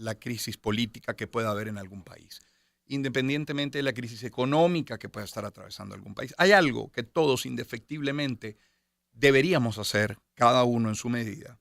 la crisis política que pueda haber en algún país, independientemente de la crisis económica que pueda estar atravesando algún país. Hay algo que todos indefectiblemente deberíamos hacer, cada uno en su medida,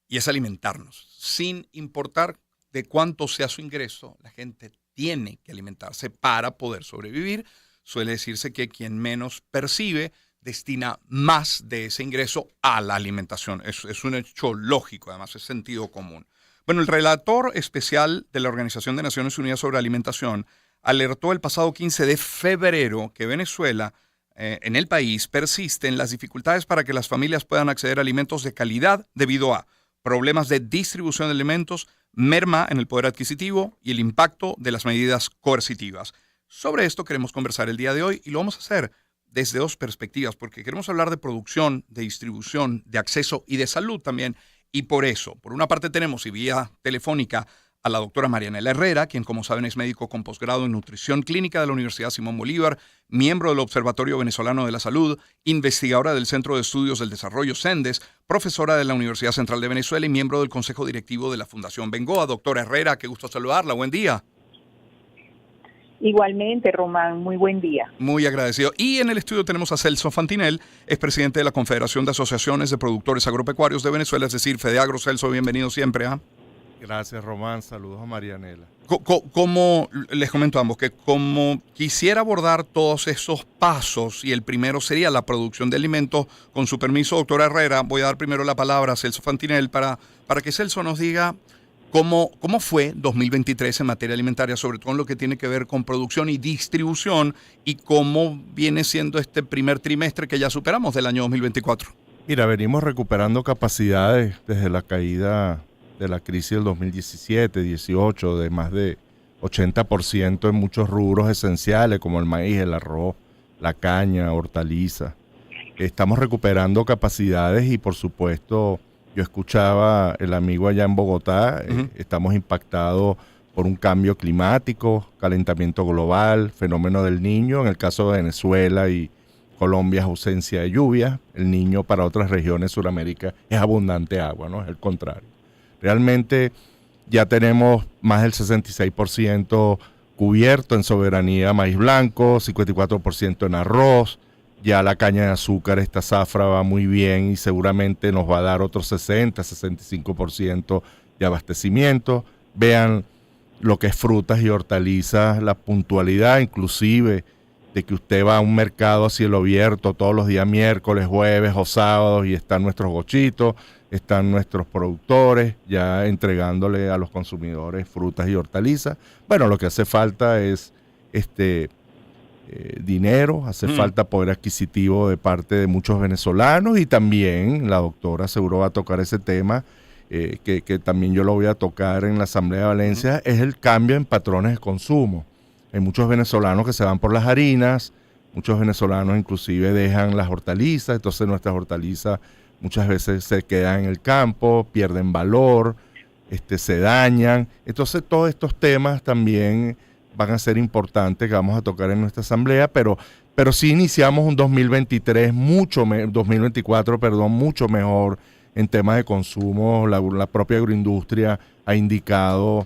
y es alimentarnos. Sin importar de cuánto sea su ingreso, la gente tiene que alimentarse para poder sobrevivir. Suele decirse que quien menos percibe destina más de ese ingreso a la alimentación. Es un hecho lógico, además es sentido común. Bueno, el relator especial de la Organización de Naciones Unidas sobre Alimentación alertó el pasado 15 de febrero que Venezuela, en el país, persisten las dificultades para que las familias puedan acceder a alimentos de calidad debido a problemas de distribución de alimentos, merma en el poder adquisitivo y el impacto de las medidas coercitivas. Sobre esto queremos conversar el día de hoy y lo vamos a hacer desde dos perspectivas, porque queremos hablar de producción, de distribución, de acceso y de salud también. Y por eso, por una parte tenemos y vía telefónica a la doctora Marianela Herrera, quien como saben es médico con posgrado en nutrición clínica de la Universidad Simón Bolívar, miembro del Observatorio Venezolano de la Salud, investigadora del Centro de Estudios del Desarrollo CENDES, profesora de la Universidad Central de Venezuela y miembro del Consejo Directivo de la Fundación Bengoa. Doctora Herrera, qué gusto saludarla, buen día. Igualmente, Román, muy buen día. Muy agradecido. Y en el estudio tenemos a Celso Fantinel, es presidente de la Confederación de Asociaciones de Productores Agropecuarios de Venezuela, es decir, FEDEAGRO. Celso, bienvenido siempre. Gracias, Román. Saludos a Marianela. Como les comento a ambos, que como quisiera abordar todos esos pasos, y el primero sería la producción de alimentos, con su permiso, doctora Herrera, voy a dar primero la palabra a Celso Fantinel para que Celso nos diga cómo fue 2023 en materia alimentaria, sobre todo en lo que tiene que ver con producción y distribución, y cómo viene siendo este primer trimestre que ya superamos del año 2024. Mira, venimos recuperando capacidades desde la caída de la crisis del 2017-18, de más de 80% en muchos rubros esenciales como el maíz, el arroz, la caña, hortalizas. Estamos recuperando capacidades y por supuesto, yo escuchaba el amigo allá en Bogotá, estamos impactados por un cambio climático, calentamiento global, fenómeno del Niño, en el caso de Venezuela y Colombia es ausencia de lluvia, el Niño para otras regiones de Sudamérica es abundante agua, ¿no? Es el contrario. Realmente ya tenemos más del 66% cubierto en soberanía maíz blanco, 54% en arroz, ya la caña de azúcar, esta zafra va muy bien y seguramente nos va a dar otro 60-65% de abastecimiento. Vean lo que es frutas y hortalizas, la puntualidad inclusive de que usted va a un mercado a cielo abierto todos los días, miércoles, jueves o sábados, y están nuestros gochitos, están nuestros productores ya entregándole a los consumidores frutas y hortalizas. Bueno, lo que hace falta es dinero, hace falta poder adquisitivo de parte de muchos venezolanos, y también la doctora seguro va a tocar ese tema, que también yo lo voy a tocar en la Asamblea de Valencia, es el cambio en patrones de consumo. Hay muchos venezolanos que se van por las harinas, muchos venezolanos inclusive dejan las hortalizas, entonces nuestras hortalizas muchas veces se quedan en el campo, pierden valor, se dañan. Entonces todos estos temas también van a ser importantes que vamos a tocar en nuestra asamblea, pero sí iniciamos un 2024, mucho mejor en temas de consumo. La propia agroindustria ha indicado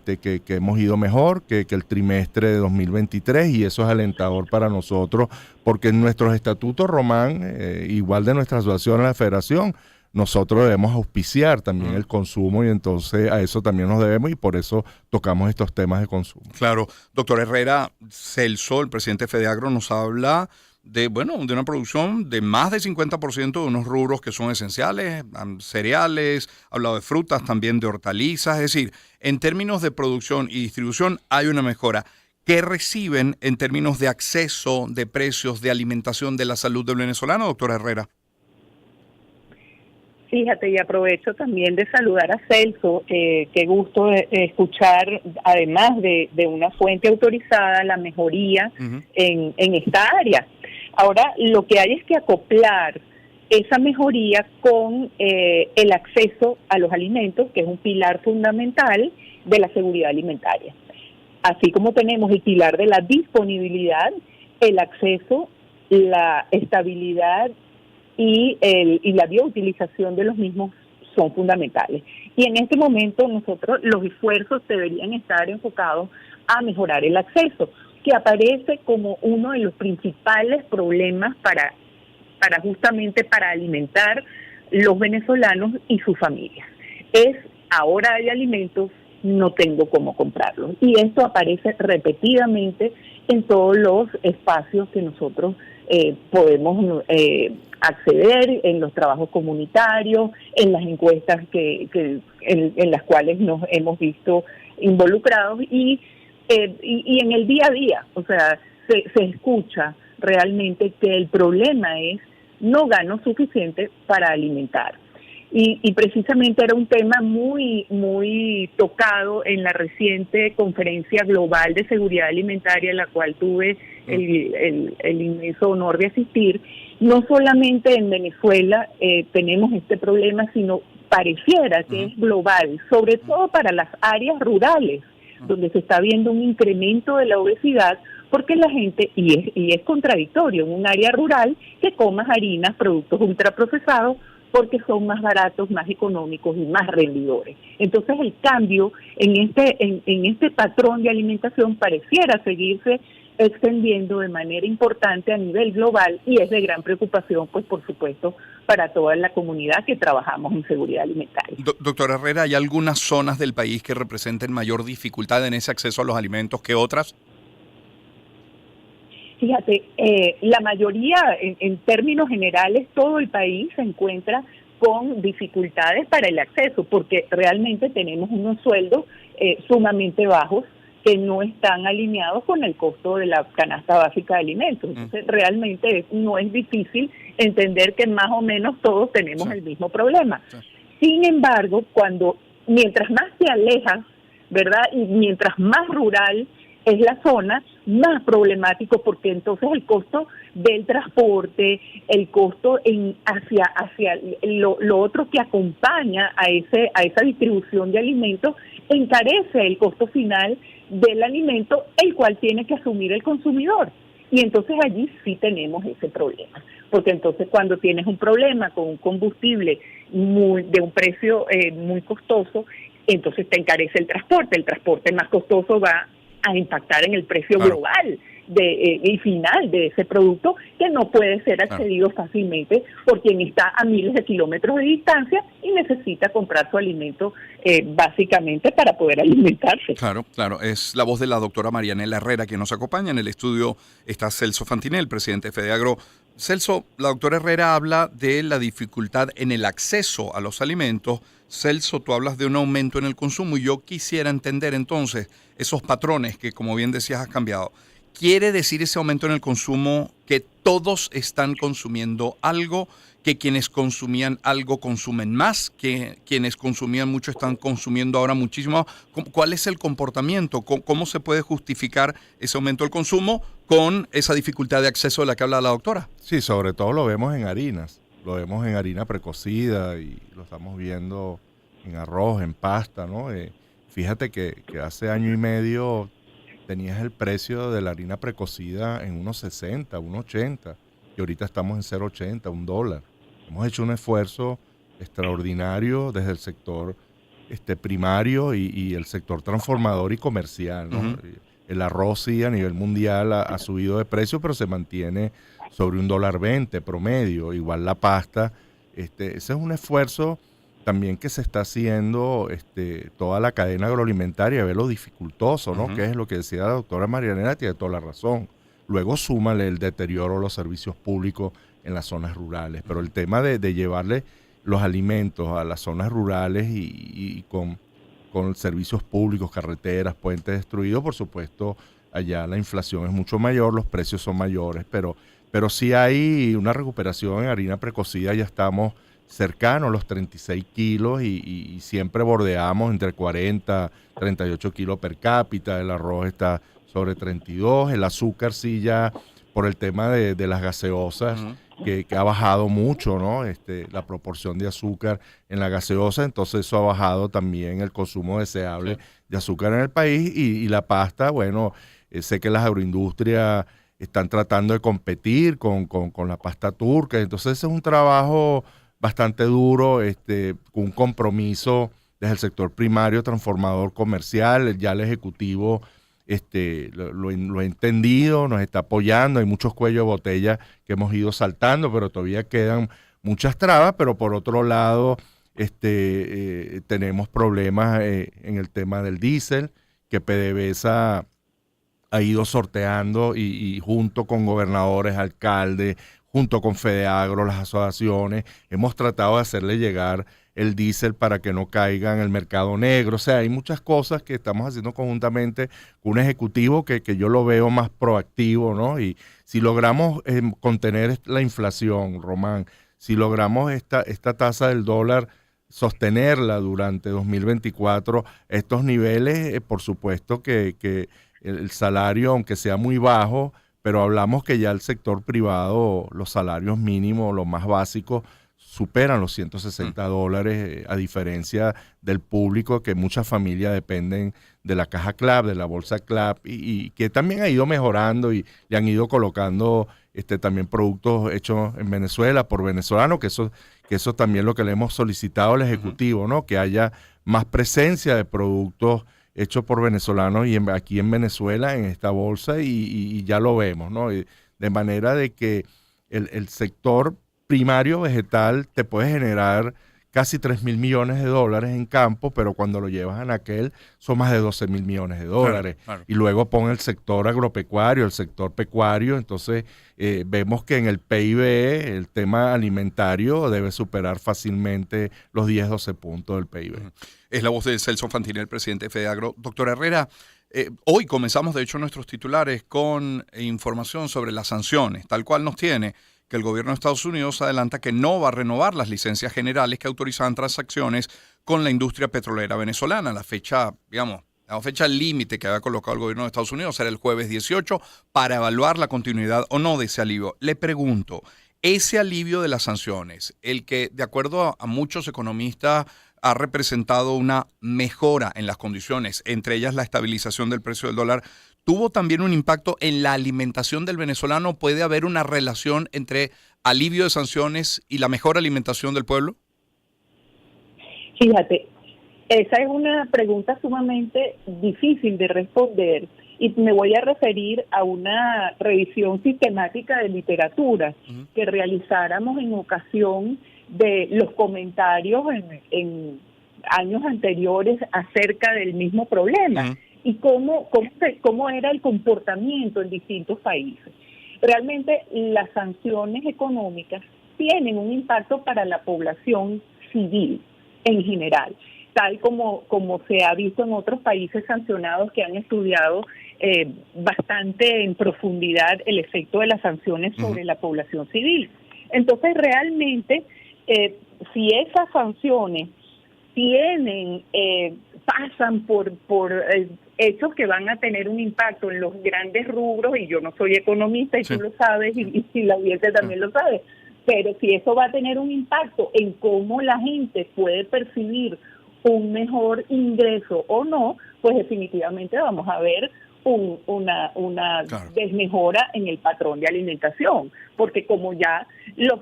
que hemos ido mejor que el trimestre de 2023, y eso es alentador para nosotros, porque en nuestros estatutos, Román, igual de nuestra asociación, la federación, nosotros debemos auspiciar también el consumo, y entonces a eso también nos debemos, y por eso tocamos estos temas de consumo. Claro. Doctor Herrera, Celso, el presidente de FEDEAGRO, nos habla de una producción de más del 50% de unos rubros que son esenciales, cereales, ha hablado de frutas, también de hortalizas, es decir, en términos de producción y distribución hay una mejora. ¿Qué reciben en términos de acceso, de precios, de alimentación, de la salud del venezolano, doctora Herrera? Fíjate, y aprovecho también de saludar a Celso, qué gusto escuchar, además de una fuente autorizada, la mejoría en esta área. Ahora, lo que hay es que acoplar esa mejoría con el acceso a los alimentos, que es un pilar fundamental de la seguridad alimentaria. Así como tenemos el pilar de la disponibilidad, el acceso, la estabilidad y la bioutilización de los mismos son fundamentales. Y en este momento nosotros los esfuerzos deberían estar enfocados a mejorar el acceso, que aparece como uno de los principales problemas para justamente para alimentar los venezolanos y sus familias. Ahora hay alimentos, no tengo cómo comprarlos. Y esto aparece repetidamente en todos los espacios que nosotros podemos acceder, en los trabajos comunitarios, en las encuestas en las cuales nos hemos visto involucrados y en el día a día. O sea, se escucha realmente que el problema es no gano suficiente para alimentar. Y precisamente era un tema muy, muy tocado en la reciente conferencia global de seguridad alimentaria, a la cual tuve el inmenso honor de asistir. No solamente en Venezuela tenemos este problema, sino pareciera que es global, sobre todo para las áreas rurales, donde se está viendo un incremento de la obesidad, porque la gente, y es contradictorio en un área rural, que comas harinas, productos ultraprocesados, porque son más baratos, más económicos y más rendidores. Entonces el cambio en este patrón de alimentación pareciera seguirse extendiendo de manera importante a nivel global y es de gran preocupación, pues por supuesto, para toda la comunidad que trabajamos en seguridad alimentaria. Doctora Herrera, ¿hay algunas zonas del país que representen mayor dificultad en ese acceso a los alimentos que otras? Fíjate, la mayoría, en términos generales, todo el país se encuentra con dificultades para el acceso, porque realmente tenemos unos sueldos sumamente bajos que no están alineados con el costo de la canasta básica de alimentos. Entonces, realmente no es difícil entender que más o menos todos tenemos el mismo problema. Sin embargo, mientras más te alejas, ¿verdad? Y mientras más rural es la zona, más problemático, porque entonces el costo del transporte, el costo hacia lo otro que acompaña a esa distribución de alimentos, encarece el costo final del alimento, el cual tiene que asumir el consumidor. Y entonces allí sí tenemos ese problema, porque entonces cuando tienes un problema con un combustible de un precio muy costoso, entonces te encarece el transporte más costoso va a impactar en el precio global y final de ese producto, que no puede ser accedido fácilmente por quien está a miles de kilómetros de distancia y necesita comprar su alimento básicamente para poder alimentarse. Claro, es la voz de la doctora Marianela Herrera que nos acompaña. En el estudio está Celso Fantinel, presidente de FEDEAGRO. Celso, la doctora Herrera habla de la dificultad en el acceso a los alimentos. Celso, tú hablas de un aumento en el consumo y yo quisiera entender entonces esos patrones que, como bien decías, has cambiado. ¿Quiere decir ese aumento en el consumo que todos están consumiendo algo, que quienes consumían algo consumen más, que quienes consumían mucho están consumiendo ahora muchísimo? ¿Cuál es el comportamiento? ¿Cómo se puede justificar ese aumento del consumo con esa dificultad de acceso de la que habla la doctora? Sí, sobre todo lo vemos en harinas. Lo vemos en harina precocida y lo estamos viendo en arroz, en pasta, ¿no? Fíjate que hace año y medio tenías el precio de la harina precocida en 1.60, 1.80, y ahorita estamos en 0.80, $1. Hemos hecho un esfuerzo extraordinario desde el sector primario y el sector transformador y comercial, ¿no? El arroz sí a nivel mundial ha subido de precio, pero se mantiene sobre $1.20 promedio. Igual la pasta. Ese es un esfuerzo también que se está haciendo toda la cadena agroalimentaria, ve lo dificultoso, ¿no? Que es lo que decía la doctora Marianela, tiene toda la razón. Luego súmale el deterioro de los servicios públicos en las zonas rurales. Pero el tema de llevarle los alimentos a las zonas rurales y con servicios públicos, carreteras, puentes destruidos, por supuesto, allá la inflación es mucho mayor, los precios son mayores, pero sí hay una recuperación en harina precocida, ya estamos cercanos a los 36 kilos y siempre bordeamos entre 40, 38 kilos per cápita, el arroz está sobre 32, el azúcar sí ya por el tema de las gaseosas, que ha bajado mucho, ¿no? La proporción de azúcar en la gaseosa, entonces eso ha bajado también el consumo deseable de azúcar en el país y la pasta, bueno, sé que las agroindustrias están tratando de competir con la pasta turca, entonces ese es un trabajo bastante duro, con un compromiso desde el sector primario, transformador, comercial. Ya el Ejecutivo lo ha entendido, nos está apoyando. Hay muchos cuellos de botella que hemos ido saltando, pero todavía quedan muchas trabas. Pero por otro lado, tenemos problemas en el tema del diésel, que PDVSA ha ido sorteando y junto con gobernadores, alcaldes, junto con Fedeagro, las asociaciones, hemos tratado de hacerle llegar el diésel para que no caiga en el mercado negro. O sea, hay muchas cosas que estamos haciendo conjuntamente con un ejecutivo que yo lo veo más proactivo, ¿no? Y si logramos contener la inflación, Román, si logramos esta tasa del dólar, sostenerla durante 2024, estos niveles, por supuesto que el salario, aunque sea muy bajo, pero hablamos que ya el sector privado, los salarios mínimos, los más básicos, superan los $160, a diferencia del público, que muchas familias dependen de la caja CLAP, de la bolsa CLAP, y que también ha ido mejorando y le han ido colocando también productos hechos en Venezuela por venezolanos, que eso también es lo que le hemos solicitado al Ejecutivo, ¿no? Que haya más presencia de productos hechos por venezolanos y aquí en Venezuela, en esta bolsa, y ya lo vemos, ¿no? Y de manera de que el sector primario vegetal te puede generar casi $3,000 millones en campo, pero cuando lo llevas a Anaquel son más de $12,000 millones. Claro. Y luego pon el sector agropecuario, el sector pecuario, entonces vemos que en el PIB el tema alimentario debe superar fácilmente los 10-12 puntos del PIB. Es la voz de Celso Fantini, el presidente de Fedeagro. Doctor Herrera, hoy comenzamos de hecho nuestros titulares con información sobre las sanciones, tal cual nos tiene que el gobierno de Estados Unidos adelanta que no va a renovar las licencias generales que autorizaban transacciones con la industria petrolera venezolana. La fecha límite que había colocado el gobierno de Estados Unidos era el jueves 18 para evaluar la continuidad o no de ese alivio. Le pregunto, ese alivio de las sanciones, el que de acuerdo a muchos economistas ha representado una mejora en las condiciones, entre ellas la estabilización del precio del dólar, ¿tuvo también un impacto en la alimentación del venezolano? ¿Puede haber una relación entre alivio de sanciones y la mejor alimentación del pueblo? Fíjate, esa es una pregunta sumamente difícil de responder y me voy a referir a una revisión sistemática de literatura que realizáramos en ocasión de los comentarios en años anteriores acerca del mismo problema y cómo era el comportamiento en distintos países. Realmente las sanciones económicas tienen un impacto para la población civil en general, tal como se ha visto en otros países sancionados que han estudiado bastante en profundidad el efecto de las sanciones sobre la población civil. Entonces, realmente, si esas sanciones pasan por hechos que van a tener un impacto en los grandes rubros, y yo no soy economista y tú lo sabes, y la audiencia también lo sabe, pero si eso va a tener un impacto en cómo la gente puede percibir un mejor ingreso o no, pues definitivamente vamos a ver una desmejora en el patrón de alimentación, porque como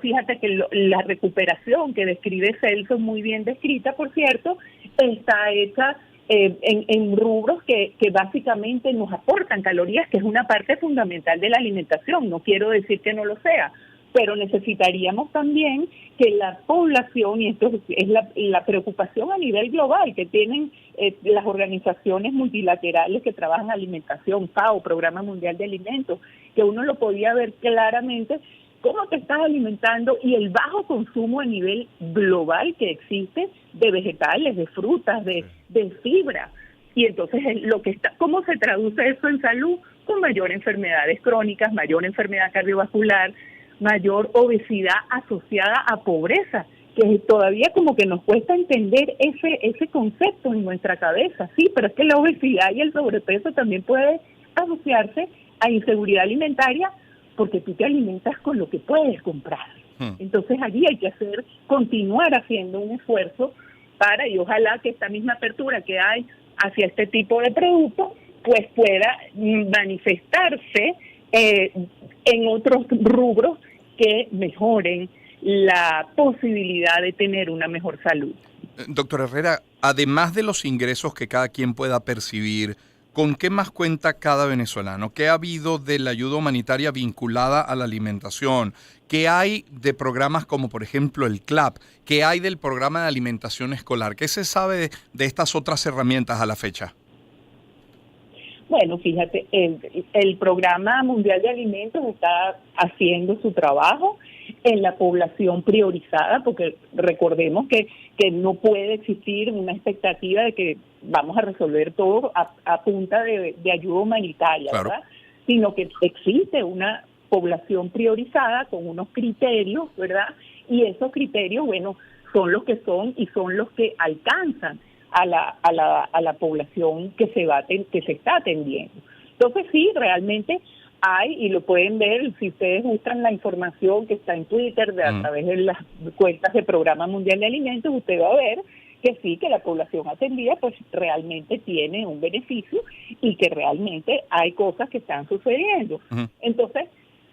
fíjate que la recuperación que describe Celso, muy bien descrita, por cierto, está hecha en rubros que básicamente nos aportan calorías, que es una parte fundamental de la alimentación. No quiero decir que no lo sea, pero necesitaríamos también que la población, y esto es la preocupación a nivel global que tienen las organizaciones multilaterales que trabajan alimentación, FAO, Programa Mundial de Alimentos, que uno lo podía ver claramente, cómo te estás alimentando y el bajo consumo a nivel global que existe de vegetales, de frutas, de fibra. Y entonces ¿cómo se traduce eso en salud? Con mayor enfermedades crónicas, mayor enfermedad cardiovascular, mayor obesidad asociada a pobreza, que todavía como que nos cuesta entender ese concepto en nuestra cabeza. Sí, pero es que la obesidad y el sobrepeso también puede asociarse a inseguridad alimentaria, porque tú te alimentas con lo que puedes comprar. Entonces allí hay que continuar haciendo un esfuerzo y ojalá que esta misma apertura que hay hacia este tipo de productos pues pueda manifestarse en otros rubros que mejoren la posibilidad de tener una mejor salud. Doctor Herrera, además de los ingresos que cada quien pueda percibir, ¿con qué más cuenta cada venezolano? ¿Qué ha habido de la ayuda humanitaria vinculada a la alimentación? ¿Qué hay de programas como, por ejemplo, el CLAP? ¿Qué hay del programa de alimentación escolar? ¿Qué se sabe de estas otras herramientas a la fecha? Bueno, fíjate, el Programa Mundial de Alimentos está haciendo su trabajo en la población priorizada, porque recordemos que no puede existir una expectativa de que vamos a resolver todo a punta de ayuda humanitaria, claro, ¿verdad? Sino que existe una población priorizada con unos criterios, ¿verdad? Y esos criterios, bueno, son los que son y son los que alcanzan a la población que se está atendiendo. Entonces sí, realmente hay, y lo pueden ver si ustedes buscan la información que está en Twitter a través de las cuentas del Programa Mundial de Alimentos, usted va a ver que sí, que la población atendida pues realmente tiene un beneficio y que realmente hay cosas que están sucediendo. Entonces,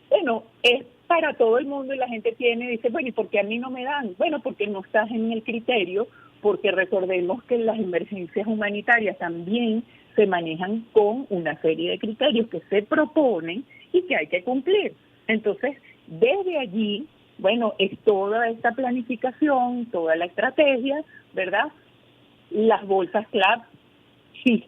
bueno, es para todo el mundo y la gente dice, bueno, ¿y por qué a mí no me dan? Bueno, porque no estás en el criterio, porque recordemos que las emergencias humanitarias también se manejan con una serie de criterios que se proponen y que hay que cumplir. Entonces, desde allí, bueno, es toda esta planificación, toda la estrategia, ¿verdad? Las bolsas CLAP, sí,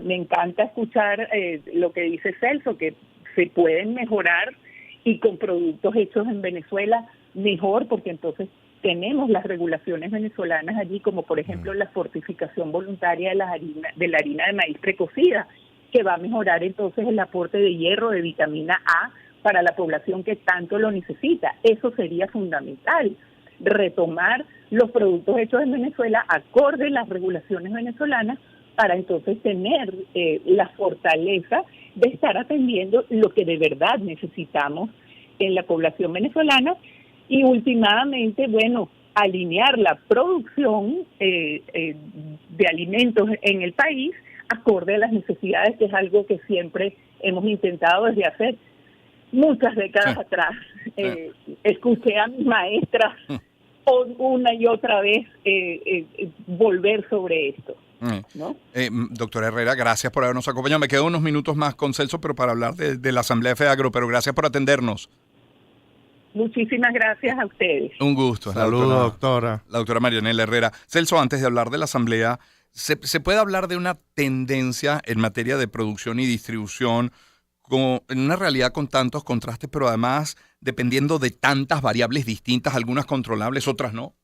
me encanta escuchar lo que dice Celso, que se pueden mejorar y con productos hechos en Venezuela mejor, porque entonces tenemos las regulaciones venezolanas allí, como por ejemplo la fortificación voluntaria de la harina de maíz precocida, que va a mejorar entonces el aporte de hierro, de vitamina A para la población que tanto lo necesita. Eso sería fundamental, retomar los productos hechos en Venezuela acorde a las regulaciones venezolanas para entonces tener la fortaleza de estar atendiendo lo que de verdad necesitamos en la población venezolana. Y últimamente, bueno, alinear la producción de alimentos en el país acorde a las necesidades, que es algo que siempre hemos intentado desde hace muchas décadas atrás. Escuché a mis maestras una y otra vez volver sobre esto, ¿no? Doctora Herrera, gracias por habernos acompañado. Me quedo unos minutos más con Celso, pero para hablar de la Asamblea de FEAGRO, pero gracias por atendernos. Muchísimas gracias a ustedes. Un gusto. Saludos, doctora. La doctora Marianela Herrera. Celso, antes de hablar de la Asamblea, ¿se puede hablar de una tendencia en materia de producción y distribución en una realidad con tantos contrastes, pero además dependiendo de tantas variables distintas, algunas controlables, otras no?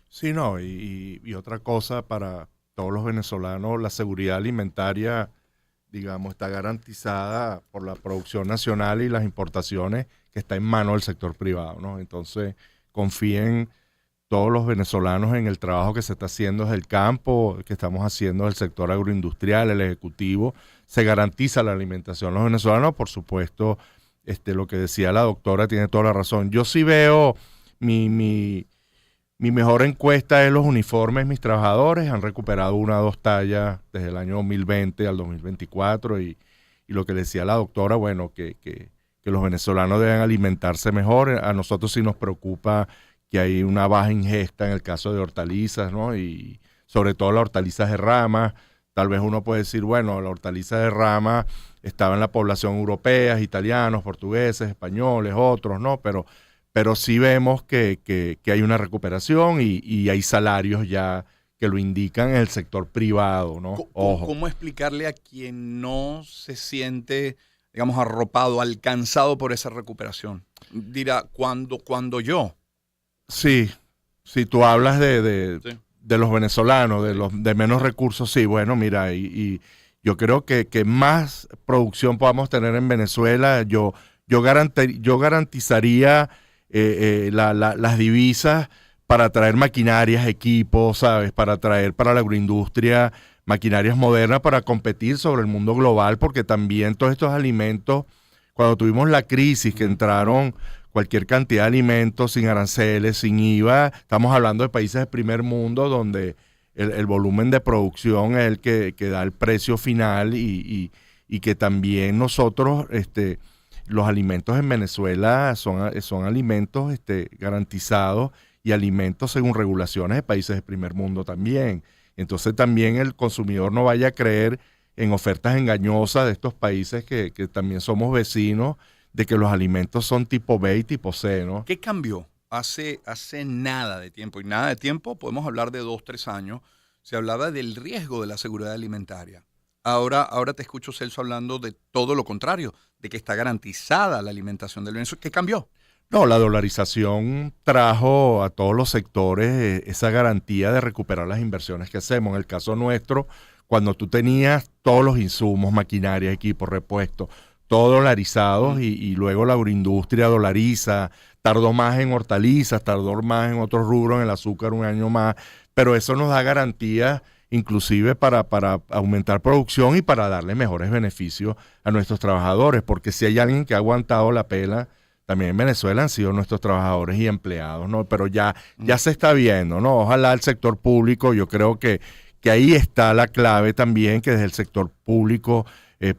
Sí, no, y otra cosa para todos los venezolanos, la seguridad alimentaria, digamos, está garantizada por la producción nacional y las importaciones que está en manos del sector privado, ¿no? Entonces, confíen todos los venezolanos en el trabajo que se está haciendo desde el campo, que estamos haciendo del sector agroindustrial, el ejecutivo. Se garantiza la alimentación de los venezolanos, por supuesto, lo que decía la doctora tiene toda la razón. Yo sí veo mi mejor encuesta es los uniformes. Mis trabajadores han recuperado 1 o 2 tallas desde el año 2020 al 2024 y lo que decía la doctora, bueno, que los venezolanos deben alimentarse mejor. A nosotros sí nos preocupa que hay una baja ingesta en el caso de hortalizas, ¿no? Y sobre todo las hortalizas de rama. Tal vez uno puede decir, bueno, la hortaliza de rama estaba en la población europea, italianos, portugueses, españoles, otros, ¿no? Pero sí vemos que hay una recuperación y hay salarios ya que lo indican en el sector privado, ¿no? Ojo. ¿Cómo explicarle a quien no se siente, digamos, arropado, alcanzado por esa recuperación? Dirá, ¿cuándo yo? Sí, si tú hablas de los venezolanos, de menos recursos, sí, bueno, mira, y yo creo que más producción podamos tener en Venezuela, yo garantizaría las divisas para traer maquinarias, equipos, ¿sabes? Para traer para la agroindustria maquinarias modernas para competir sobre el mundo global, porque también todos estos alimentos, cuando tuvimos la crisis que entraron cualquier cantidad de alimentos sin aranceles, sin IVA, estamos hablando de países de primer mundo donde el volumen de producción es el que da el precio final y que también nosotros los alimentos en Venezuela son alimentos garantizados y alimentos según regulaciones de países de primer mundo también. Entonces también el consumidor no vaya a creer en ofertas engañosas de estos países que también somos vecinos, de que los alimentos son tipo B y tipo C, ¿no? ¿Qué cambió? Hace nada de tiempo, y nada de tiempo, podemos hablar de 2, 3 años, se hablaba del riesgo de la seguridad alimentaria. Ahora te escucho, Celso, hablando de todo lo contrario, de que está garantizada la alimentación del Venezuela. ¿Qué cambió? No, la dolarización trajo a todos los sectores esa garantía de recuperar las inversiones que hacemos. En el caso nuestro, cuando tú tenías todos los insumos, maquinaria, equipos, repuestos, todo dolarizados y luego la agroindustria dolariza, tardó más en hortalizas, tardó más en otros rubros, en el azúcar un año más, pero eso nos da garantías inclusive para aumentar producción y para darle mejores beneficios a nuestros trabajadores, porque si hay alguien que ha aguantado la pela, también en Venezuela han sido nuestros trabajadores y empleados, ¿no? Pero ya se está viendo, ¿no? Ojalá el sector público, yo creo que ahí está la clave también, que desde el sector público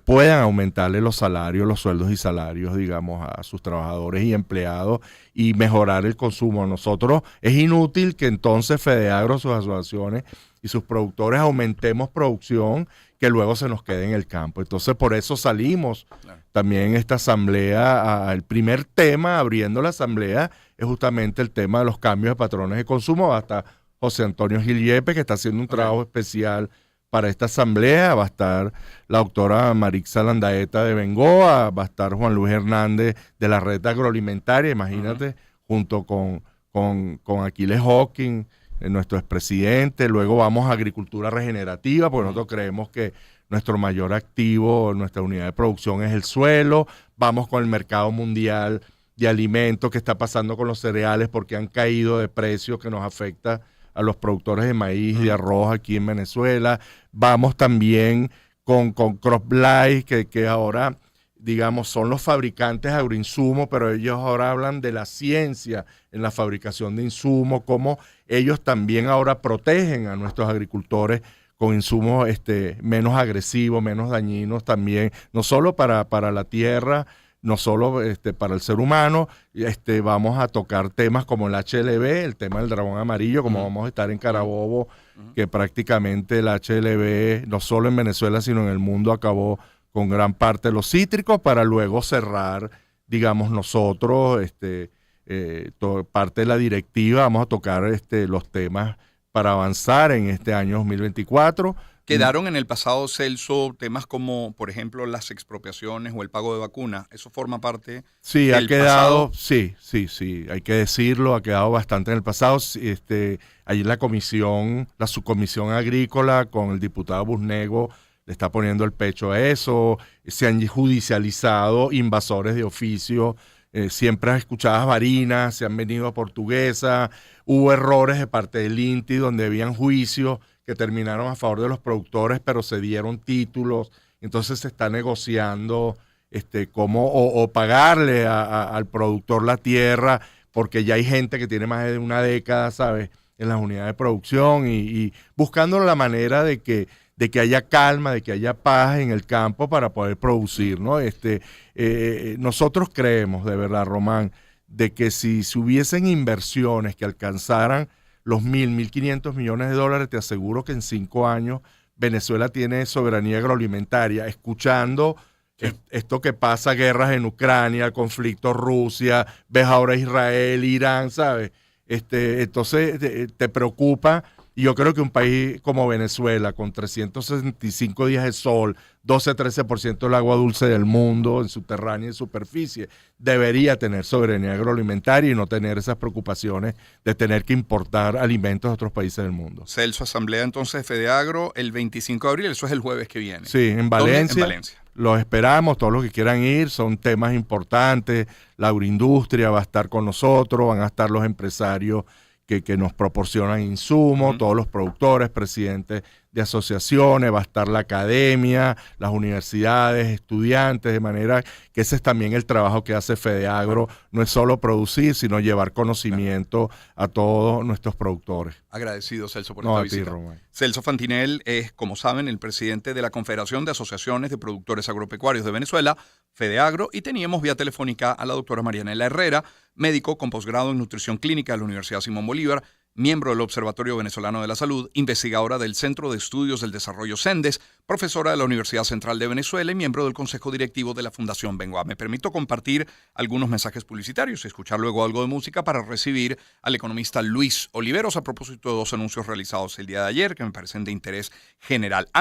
puedan aumentarle los salarios, los sueldos y salarios, digamos, a sus trabajadores y empleados y mejorar el consumo. Nosotros es inútil que entonces Fedeagro, sus asociaciones y sus productores aumentemos producción que luego se nos quede en el campo. Entonces por eso salimos también en esta asamblea. El primer tema abriendo la asamblea es justamente el tema de los cambios de patrones de consumo. Hasta José Antonio Gil Yepes, que está haciendo un trabajo especial para esta asamblea. Va a estar la doctora Marixa Landaeta de Bengoa, va a estar Juan Luis Hernández de la Red Agroalimentaria, imagínate, junto con Aquiles Hawking, nuestro expresidente. Luego vamos a agricultura regenerativa, porque nosotros creemos que nuestro mayor activo, nuestra unidad de producción es el suelo. Vamos con el mercado mundial de alimentos, que está pasando con los cereales, porque han caído de precio, que nos afecta a los productores de maíz y de arroz aquí en Venezuela. Vamos también con CropLife, que ahora, digamos, son los fabricantes de agroinsumos, pero ellos ahora hablan de la ciencia en la fabricación de insumos, cómo ellos también ahora protegen a nuestros agricultores con insumos menos agresivos, menos dañinos también, no solo para la tierra, no solo para el ser humano. Vamos a tocar temas como el HLB, el tema del dragón amarillo, como vamos a estar en Carabobo, que prácticamente el HLB, no solo en Venezuela, sino en el mundo, acabó con gran parte de los cítricos, para luego cerrar, digamos, nosotros, parte de la directiva. Vamos a tocar los temas para avanzar en este año 2024. Quedaron en el pasado, Celso, temas como, por ejemplo, las expropiaciones o el pago de vacunas. ¿Eso forma parte sí, del ha quedado, pasado? Sí, hay que decirlo, ha quedado bastante en el pasado. Allí la subcomisión agrícola con el diputado Busnego le está poniendo el pecho a eso. Se han judicializado invasores de oficio. Siempre escuchadas Varinas, se han venido a Portuguesa. Hubo errores de parte del INTI donde habían juicios que terminaron a favor de los productores, pero se dieron títulos. Entonces se está negociando cómo pagarle al productor la tierra, porque ya hay gente que tiene más de una década, ¿sabes?, en las unidades de producción y buscando la manera de que haya calma, de que haya paz en el campo para poder producir, ¿no? Nosotros creemos, de verdad, Román, de que si hubiesen inversiones que alcanzaran los 1.500 millones de dólares, te aseguro que en 5 años Venezuela tiene soberanía agroalimentaria. Escuchando esto que pasa, guerras en Ucrania, conflicto Rusia, ves ahora Israel, Irán, ¿sabes? Entonces te preocupa. Y yo creo que un país como Venezuela, con 365 días de sol, 12-13% del agua dulce del mundo, en subterránea y en superficie, debería tener soberanía agroalimentaria y no tener esas preocupaciones de tener que importar alimentos de otros países del mundo. Celso, asamblea entonces de Fedeagro el 25 de abril, eso es el jueves que viene. Sí, en Valencia. ¿Dónde? En Valencia. Los esperamos, todos los que quieran ir, son temas importantes. La agroindustria va a estar con nosotros, van a estar los empresarios que nos proporcionan insumos, todos los productores, presidentes de asociaciones, va a estar la academia, las universidades, estudiantes, de manera que ese es también el trabajo que hace FedeAgro, no es solo producir, sino llevar conocimiento a todos nuestros productores. Agradecido, Celso, por esta visita. Celso Fantinel es, como saben, el presidente de la Confederación de Asociaciones de Productores Agropecuarios de Venezuela, FedeAgro, y teníamos vía telefónica a la doctora Marianela Herrera, médico con posgrado en nutrición clínica de la Universidad Simón Bolívar, miembro del Observatorio Venezolano de la Salud, investigadora del Centro de Estudios del Desarrollo CENDES, profesora de la Universidad Central de Venezuela y miembro del Consejo Directivo de la Fundación Bengoa. Me permito compartir algunos mensajes publicitarios y escuchar luego algo de música para recibir al economista Luis Oliveros a propósito de 2 anuncios realizados el día de ayer que me parecen de interés general.